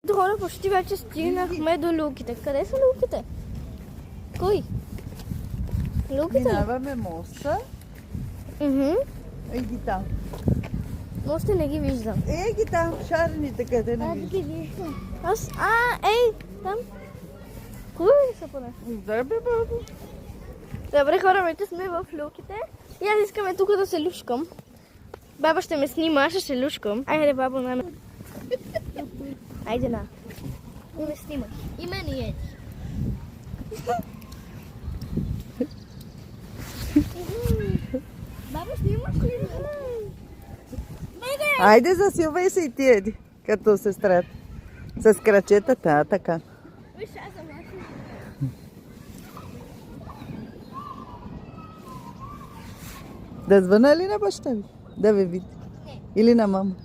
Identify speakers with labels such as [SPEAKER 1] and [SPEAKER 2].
[SPEAKER 1] Хора, почти вече стигнахме до люките. Къде са люките? Кой? Люките?
[SPEAKER 2] Минаваме моста. Иди там.
[SPEAKER 1] Още не ги виждам.
[SPEAKER 2] Ги там, шарените къде не
[SPEAKER 1] Ги
[SPEAKER 2] виждам.
[SPEAKER 1] виждам. Там. Хубави ли са поне?
[SPEAKER 2] Да бе, бабо.
[SPEAKER 1] Добре, хора, вече сме в люките. И аз искаме тук да се люшкам. Баба ще ме снима, аз ще се люшкам. Айде, бабо, на мен. Айде, на. И ме снимай. И мен и еди. Баба, снимаш ли?
[SPEAKER 2] Айде, засилвай се и ти, Еди, като сестрата. С крачетата, така.
[SPEAKER 1] Виж, аз съм младша.
[SPEAKER 2] Да звъна ли на баща ви? Да ви види. Или на мама?